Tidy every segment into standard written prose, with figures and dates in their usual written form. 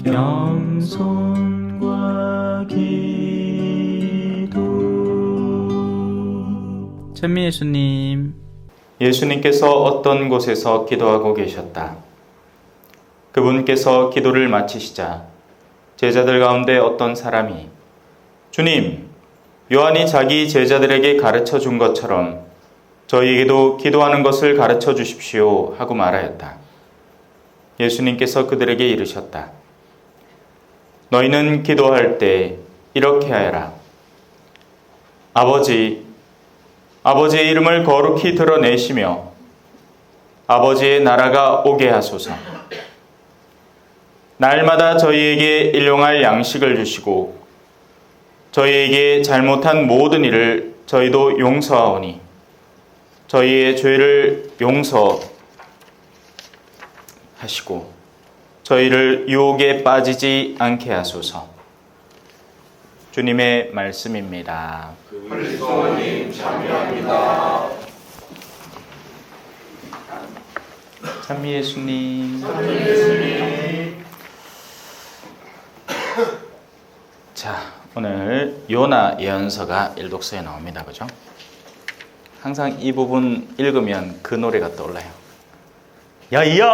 겸손과 기도. 찬미 예수님. 예수님께서 어떤 곳에서 기도하고 계셨다. 그분께서 기도를 마치시자 제자들 가운데 어떤 사람이 주님, 요한이 자기 제자들에게 가르쳐 준 것처럼 저희에게도 기도하는 것을 가르쳐 주십시오 하고 말하였다. 예수님께서 그들에게 이르셨다. 너희는 기도할 때 이렇게 하여라. 아버지의 이름을 거룩히 드러내시며 아버지의 나라가 오게 하소서. 날마다 저희에게 일용할 양식을 주시고 저희에게 잘못한 모든 일을 저희도 용서하오니 저희의 죄를 용서하시고 저희를 유혹에 빠지지 않게 하소서. 주님의 말씀입니다. 그리스도님 참여합니다. 찬미 예수님. 자, 오늘 요나 예언서가 일독서에 나옵니다. 그죠? 항상 이 부분 읽으면 그 노래가 떠올라요. 야이야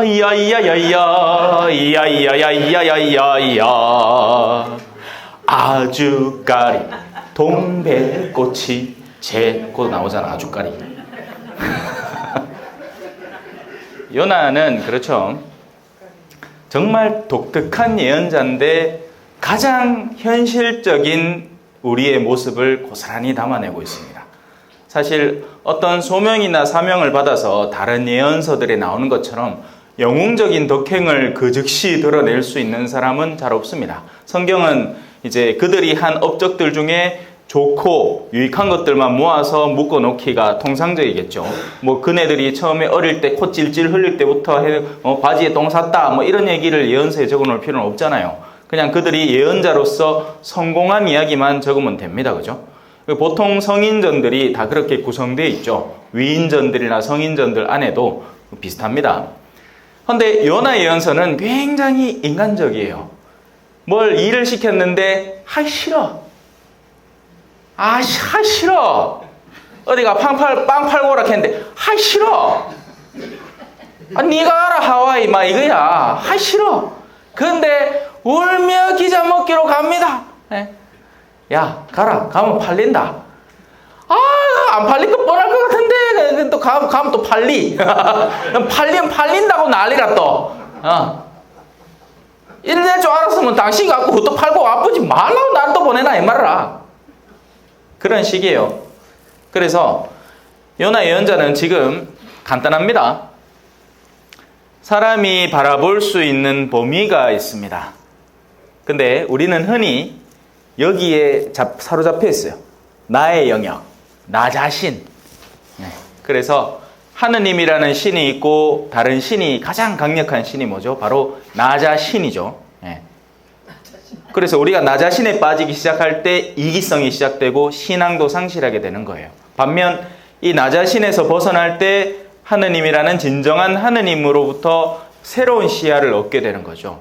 야이야야이야 야이야야이야야이야 아주까리 동백꽃이 제꽃 나오잖아. 아주까리. 요나는 그렇죠. 정말 독특한 예언자인데 가장 현실적인 우리의 모습을 고스란히 담아내고 있습니다. 사실 어떤 소명이나 사명을 받아서 다른 예언서들에 나오는 것처럼 영웅적인 덕행을 그 즉시 드러낼 수 있는 사람은 잘 없습니다. 성경은 이제 그들이 한 업적들 중에 좋고 유익한 것들만 모아서 묶어놓기가 통상적이겠죠. 뭐 그네들이 처음에 어릴 때 코 찔찔 흘릴 때부터 바지에 똥 쌌다 뭐 이런 얘기를 예언서에 적어놓을 필요는 없잖아요. 그냥 그들이 예언자로서 성공한 이야기만 적으면 됩니다. 그죠? 보통 성인전들이 다 그렇게 구성되어 있죠. 위인전들이나 성인전들 안에도 비슷합니다. 그런데 요나 예언서는 굉장히 인간적이에요. 뭘 일을 시켰는데 하기 싫어. 하기 싫어. 어디가 빵 팔고 오라 했는데 하기 싫어. 네가 알아 하와이 막 이거야. 하기 싫어. 그런데 울며 기자 먹기로 갑니다. 야 가라. 가면 팔린다. 안 팔릴 거 뻔할 것 같은데 또 가면 또 팔리. 팔리면 팔린다고 난리라 또. 이럴 줄 알았으면 당신 갖고 또 팔고 아프지 말라고 날 또 보내나 이 말이라. 그런 식이에요. 그래서 요나 예언자는 지금 간단합니다. 사람이 바라볼 수 있는 범위가 있습니다. 근데 우리는 흔히 여기에 사로잡혀 있어요. 나의 영역, 나 자신. 그래서 하느님이라는 신이 있고 다른 신이 가장 강력한 신이 뭐죠? 바로 나 자신이죠. 그래서 우리가 나 자신에 빠지기 시작할 때 이기성이 시작되고 신앙도 상실하게 되는 거예요. 반면 이 나 자신에서 벗어날 때 하느님이라는 진정한 하느님으로부터 새로운 시야를 얻게 되는 거죠.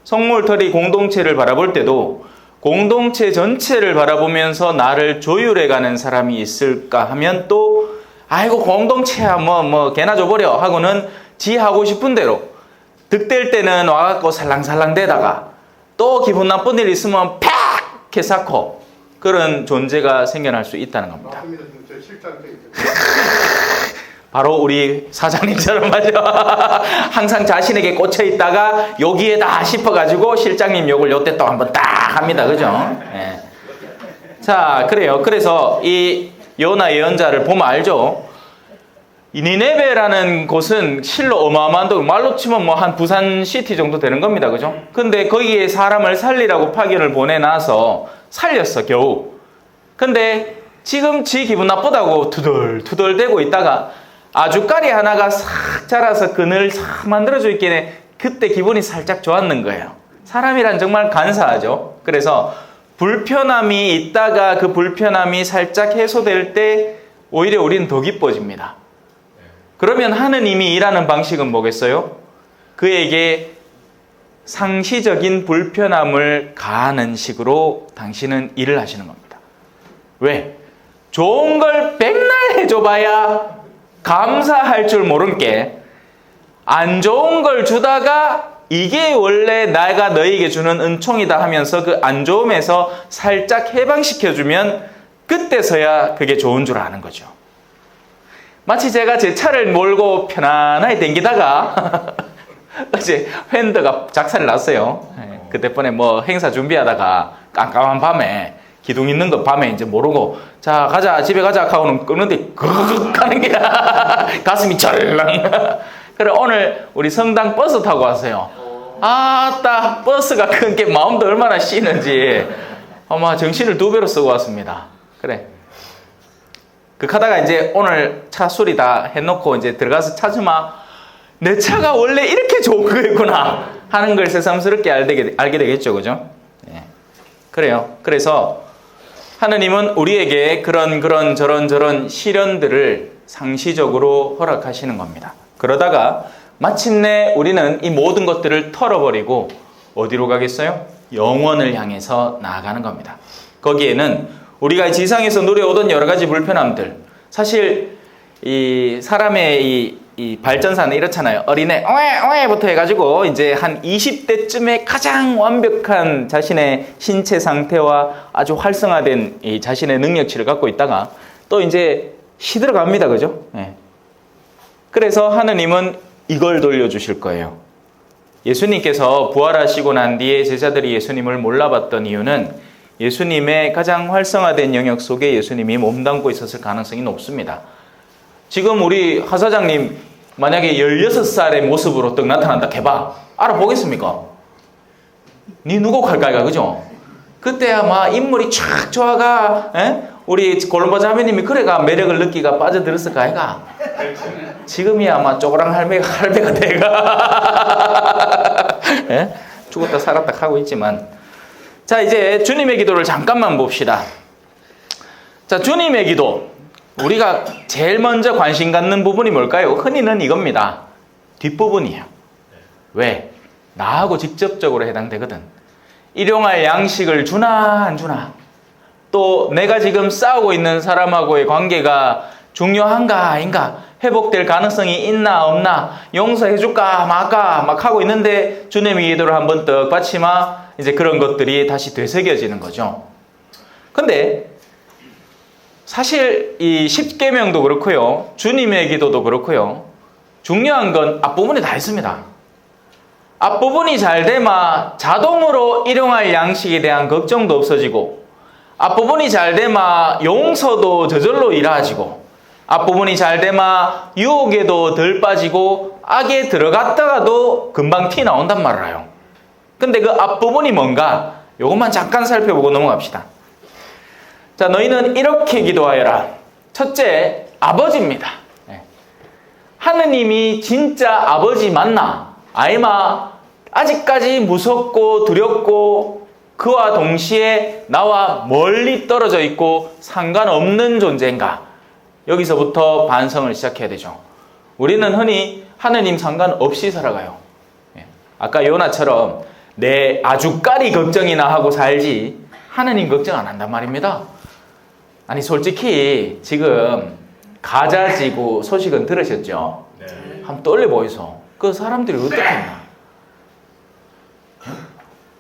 성물터리 공동체를 바라볼 때도 공동체 전체를 바라보면서 나를 조율해가는 사람이 있을까 하면 또 아이고 공동체야 뭐 개나 줘버려 하고는 지 하고 싶은 대로 득될 때는 와갖고 살랑살랑 대다가 또 기분 나쁜 일 있으면 팍! 개사코 그런 존재가 생겨날 수 있다는 겁니다. 맞습니다. 저 실장 바로 우리 사장님처럼 말이죠. 항상 자신에게 꽂혀 있다가 여기에다 싶어가지고 실장님 욕을 요때 또 한번 딱 합니다. 그죠? 네. 자, 그래요. 그래서 이 요나 예언자를 보면 알죠? 이 니네베라는 곳은 실로 어마어마한 도 말로 치면 뭐 한 부산 시티 정도 되는 겁니다. 그죠? 근데 거기에 사람을 살리라고 파견을 보내놔서 살렸어, 겨우. 근데 지금 지 기분 나쁘다고 투덜투덜대고 있다가 아주까리 하나가 싹 자라서 그늘 싹 만들어져 있기에 그때 기분이 살짝 좋았는 거예요. 사람이란 정말 간사하죠. 그래서 불편함이 있다가 그 불편함이 살짝 해소될 때 오히려 우리는 더 기뻐집니다. 그러면 하느님이 일하는 방식은 뭐겠어요? 그에게 상시적인 불편함을 가하는 식으로 당신은 일을 하시는 겁니다. 왜? 좋은 걸 백날 해줘봐야 감사할 줄 모른 게 안 좋은 걸 주다가 이게 원래 내가 너에게 주는 은총이다 하면서 그 안 좋음에서 살짝 해방시켜주면 그때서야 그게 좋은 줄 아는 거죠. 마치 제가 제 차를 몰고 편안하게 댕기다가 어제 휀더가 작살이 났어요. 그때번에 뭐 행사 준비하다가 깜깜한 밤에 기둥 있는 거 밤에 이제 모르고 자 가자 집에 가자 하고는 끄는데 그윽 하는 게 가슴이 철렁. 그래 오늘 우리 성당 버스 타고 왔어요. 아따 버스가 큰 게 마음도 얼마나 씌는지 아마 정신을 2배로 쓰고 왔습니다. 그래 그 하다가 이제 오늘 차 수리 다 해놓고 이제 들어가서 찾으마 내 차가 원래 이렇게 좋은 거였구나 하는 걸 새삼스럽게 알게 되겠죠, 그죠? 네. 그래요. 그래서 하느님은 우리에게 그런 저런 시련들을 상시적으로 허락하시는 겁니다. 그러다가 마침내 우리는 이 모든 것들을 털어버리고 어디로 가겠어요? 영원을 향해서 나아가는 겁니다. 거기에는 우리가 지상에서 누려오던 여러 가지 불편함들, 사실 이 사람의 이 발전사는 이렇잖아요. 어린애 어에부터 해가지고 이제 한 20대쯤에 가장 완벽한 자신의 신체 상태와 아주 활성화된 이 자신의 능력치를 갖고 있다가 또 이제 시들어갑니다, 그죠? 네. 그래서 하느님은 이걸 돌려주실 거예요. 예수님께서 부활하시고 난 뒤에 제자들이 예수님을 몰라봤던 이유는 예수님의 가장 활성화된 영역 속에 예수님이 몸담고 있었을 가능성이 높습니다. 지금 우리 하 사장님 만약에 16살의 모습으로 떡 나타난다 해봐. 알아보겠습니까? 니 누구 갈까이가, 그죠? 그때야 막 인물이 촥 좋아가, 우리 골룸바 자매님이 그래가 매력을 느끼가 빠져들었을까, 아이가? 지금이야 아마 쪼그랑 할배가 돼가. 죽었다 살았다 하고 있지만. 자, 이제 주님의 기도를 잠깐만 봅시다. 자, 주님의 기도. 우리가 제일 먼저 관심 갖는 부분이 뭘까요? 흔히는 이겁니다. 뒷부분이에요. 왜? 나하고 직접적으로 해당되거든. 일용할 양식을 주나 안 주나, 또 내가 지금 싸우고 있는 사람하고의 관계가 중요한가 아닌가, 회복될 가능성이 있나 없나, 용서해줄까 말까 막 하고 있는데 주님의 기도를 한번 떡 받치마 이제 그런 것들이 다시 되새겨지는 거죠. 근데 사실 이 십계명도 그렇고요, 주님의 기도도 그렇고요, 중요한 건 앞부분에 다 있습니다. 앞부분이 잘 되마 자동으로 일용할 양식에 대한 걱정도 없어지고, 앞부분이 잘 되마 용서도 저절로 이루어지고, 앞부분이 잘 되마 유혹에도 덜 빠지고 악에 들어갔다가도 금방 티 나온단 말이에요. 근데 그 앞부분이 뭔가 요것만 잠깐 살펴보고 넘어갑시다. 자, 너희는 이렇게 기도하여라. 첫째, 아버지입니다. 하느님이 진짜 아버지 맞나? 아니면 아직까지 무섭고 두렵고 그와 동시에 나와 멀리 떨어져 있고 상관없는 존재인가? 여기서부터 반성을 시작해야 되죠. 우리는 흔히 하느님 상관없이 살아가요. 아까 요나처럼 내 아주까리 걱정이나 하고 살지 하느님 걱정 안 한단 말입니다. 아니 솔직히 지금 가자지구 소식은 들으셨죠? 네. 한번 떠올려 보이소. 그 사람들이 어떻게 했나?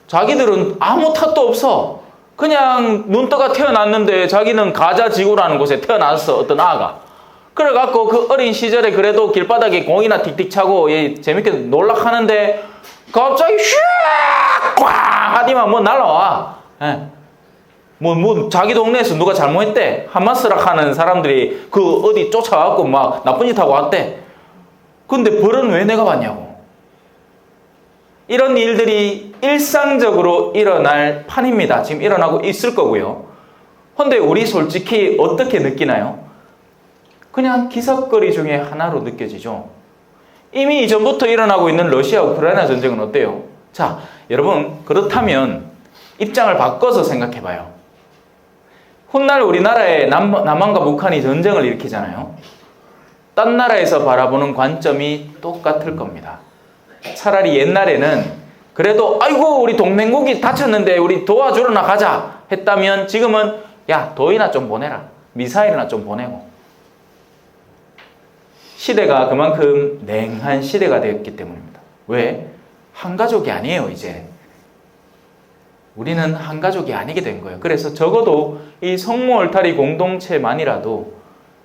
자기들은 아무 탓도 없어. 그냥 눈떠가 태어났는데 자기는 가자지구라는 곳에 태어났어, 어떤 아가. 그래갖고 그 어린 시절에 그래도 길바닥에 공이나 틱틱 차고 재밌게 놀락하는데 갑자기 슉! 꽝! 하디만 뭐 날라와. 뭐 자기 동네에서 누가 잘못했대. 한마스락 하는 사람들이 그 어디 쫓아갖고 막 나쁜 짓 하고 왔대. 근데 벌은 왜 내가 받냐고. 이런 일들이 일상적으로 일어날 판입니다. 지금 일어나고 있을 거고요. 근데 우리 솔직히 어떻게 느끼나요? 그냥 기석거리 중에 하나로 느껴지죠. 이미 이전부터 일어나고 있는 러시아 우크라이나 전쟁은 어때요? 자, 여러분 그렇다면 입장을 바꿔서 생각해봐요. 훗날 우리나라에 남한과 북한이 전쟁을 일으키잖아요. 딴 나라에서 바라보는 관점이 똑같을 겁니다. 차라리 옛날에는 그래도 아이고 우리 동맹국이 다쳤는데 우리 도와주러 나가자 했다면 지금은 야 도이나 좀 보내라. 미사일이나 좀 보내고. 시대가 그만큼 냉한 시대가 되었기 때문입니다. 왜? 한 가족이 아니에요 이제. 우리는 한 가족이 아니게 된 거예요. 그래서 적어도 이 성모 울타리 공동체만이라도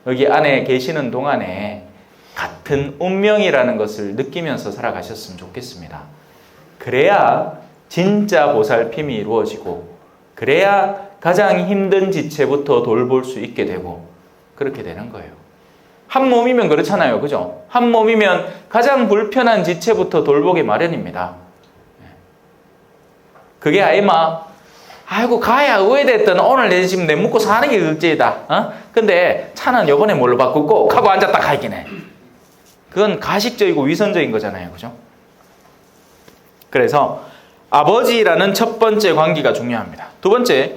여기 안에 계시는 동안에 같은 운명이라는 것을 느끼면서 살아가셨으면 좋겠습니다. 그래야 진짜 보살핌이 이루어지고 그래야 가장 힘든 지체부터 돌볼 수 있게 되고 그렇게 되는 거예요. 한 몸이면 그렇잖아요. 그죠? 한 몸이면 가장 불편한 지체부터 돌보기 마련입니다. 그게 아이마 아이고 가야 의외됐던 오늘 내 지금 내 먹고 사는 게 극제이다. 근데 차는 요번에 뭘로 바꾸고 하고 앉았다 가있긴 해. 그건 가식적이고 위선적인 거잖아요. 그죠? 그래서 아버지라는 첫 번째 관계가 중요합니다. 두 번째,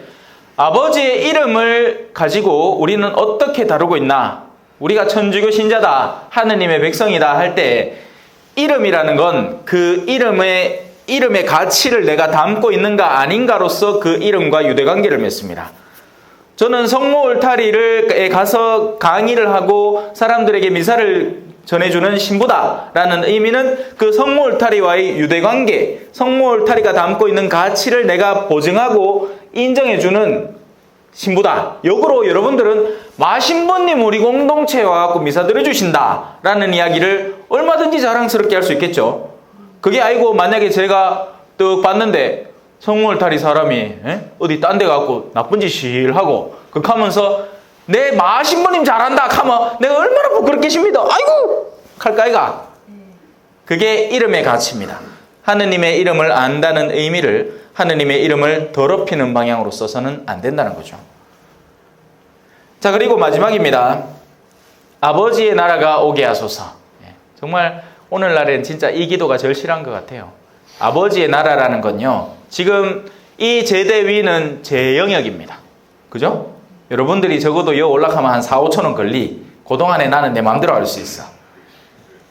아버지의 이름을 가지고 우리는 어떻게 다루고 있나? 우리가 천주교 신자다, 하느님의 백성이다 할 때 이름이라는 건 그 이름의 가치를 내가 담고 있는가 아닌가로서 그 이름과 유대관계를 맺습니다. 저는 성모 울타리에 가서 강의를 하고 사람들에게 미사를 전해주는 신부다라는 의미는 그 성모 울타리와의 유대관계, 성모 울타리가 담고 있는 가치를 내가 보증하고 인정해주는 신부다. 역으로 여러분들은 마신부님 우리 공동체에 와갖고 미사 드려주신다라는 이야기를 얼마든지 자랑스럽게 할 수 있겠죠. 그게 아니고 만약에 제가 뚝 봤는데 성모 울타리 사람이 어디 딴 데 가고 나쁜 짓을 하고 하면서 내 마신부님 잘한다 하면 내가 얼마나 부끄럽겠습니다. 아이고 칼까이가. 그게 이름의 가치입니다. 하느님의 이름을 안다는 의미를 하느님의 이름을 더럽히는 방향으로 써서는 안 된다는 거죠. 자, 그리고 마지막입니다. 아버지의 나라가 오게 하소서. 정말 오늘날엔 진짜 이 기도가 절실한 것 같아요. 아버지의 나라라는 건요, 지금 이 제대위는 제 영역입니다. 그죠? 여러분들이 적어도 여 올라가면 한 4, 5천 원 걸리. 그동안에 나는 내 마음대로 할 수 있어.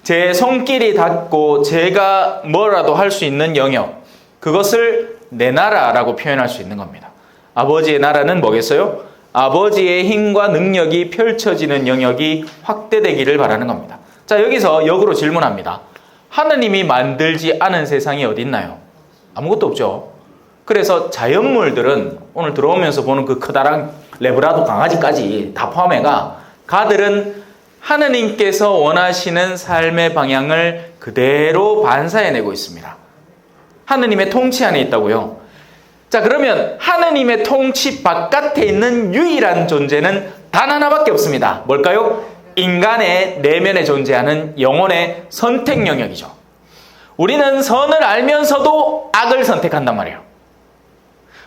제 손길이 닿고 제가 뭐라도 할 수 있는 영역, 그것을 내 나라라고 표현할 수 있는 겁니다. 아버지의 나라는 뭐겠어요? 아버지의 힘과 능력이 펼쳐지는 영역이 확대되기를 바라는 겁니다. 자, 여기서 역으로 질문합니다. 하느님이 만들지 않은 세상이 어디 있나요? 아무것도 없죠. 그래서 자연물들은 오늘 들어오면서 보는 그 커다란 레브라도 강아지까지 다 포함해가 가들은 하느님께서 원하시는 삶의 방향을 그대로 반사해내고 있습니다. 하느님의 통치 안에 있다고요. 자, 그러면 하느님의 통치 바깥에 있는 유일한 존재는 단 하나밖에 없습니다. 뭘까요? 인간의 내면에 존재하는 영혼의 선택 영역이죠. 우리는 선을 알면서도 악을 선택한단 말이에요.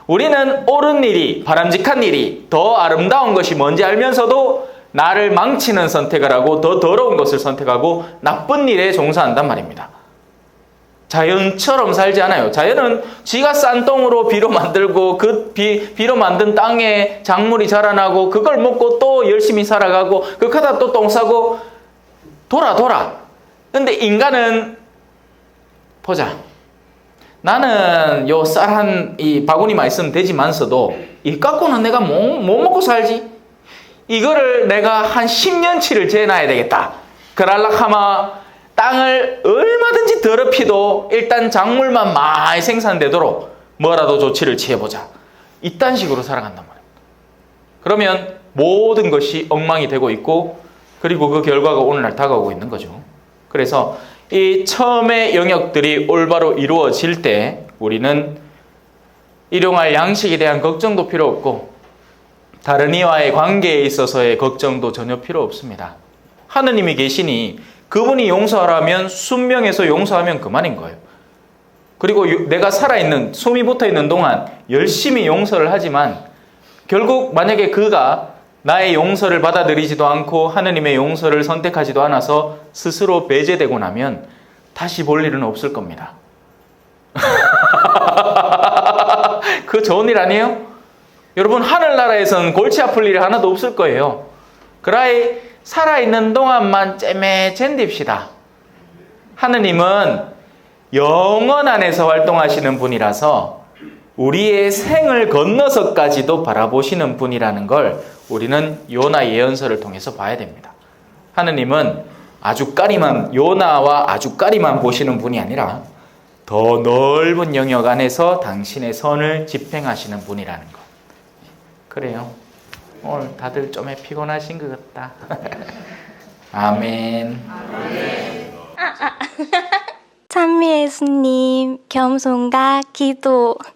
우리는 옳은 일이, 바람직한 일이, 더 아름다운 것이 뭔지 알면서도 나를 망치는 선택을 하고 더 더러운 것을 선택하고 나쁜 일에 종사한단 말입니다. 자연처럼 살지 않아요. 자연은 지가 싼 똥으로 비로 만들고 그 비로 만든 땅에 작물이 자라나고 그걸 먹고 또 열심히 살아가고 그러다 또 똥 싸고 돌아. 근데 인간은 보자. 나는 요 쌀 이 바구니만 있으면 되지만서도 이 갖고는 내가 뭐 먹고 살지? 이거를 내가 한 10년치를 재놔야 되겠다. 그럴락 하마 땅을 얼마든지 더럽히도 일단 작물만 많이 생산되도록 뭐라도 조치를 취해보자. 이딴 식으로 살아간단 말입니다. 그러면 모든 것이 엉망이 되고 있고 그리고 그 결과가 오늘날 다가오고 있는 거죠. 그래서 이 처음의 영역들이 올바로 이루어질 때 우리는 일용할 양식에 대한 걱정도 필요 없고 다른 이와의 관계에 있어서의 걱정도 전혀 필요 없습니다. 하느님이 계시니 그분이 용서하라면 순명해서 용서하면 그만인 거예요. 그리고 내가 살아있는, 숨이 붙어있는 동안 열심히 용서를 하지만 결국 만약에 그가 나의 용서를 받아들이지도 않고 하느님의 용서를 선택하지도 않아서 스스로 배제되고 나면 다시 볼 일은 없을 겁니다. 그거 좋은 일 아니에요? 여러분, 하늘나라에서는 골치 아플 일이 하나도 없을 거예요. 그라이 살아있는 동안만 째매챈 딥시다. 하느님은 영원 안에서 활동하시는 분이라서 우리의 생을 건너서까지도 바라보시는 분이라는 걸 우리는 요나 예언서를 통해서 봐야 됩니다. 하느님은 아주까리만, 요나와 아주까리만 보시는 분이 아니라 더 넓은 영역 안에서 당신의 선을 집행하시는 분이라는 것. 그래요. 오늘 다들 좀 피곤하신 것 같다. 아멘. 찬미 예수님, 겸손과 기도.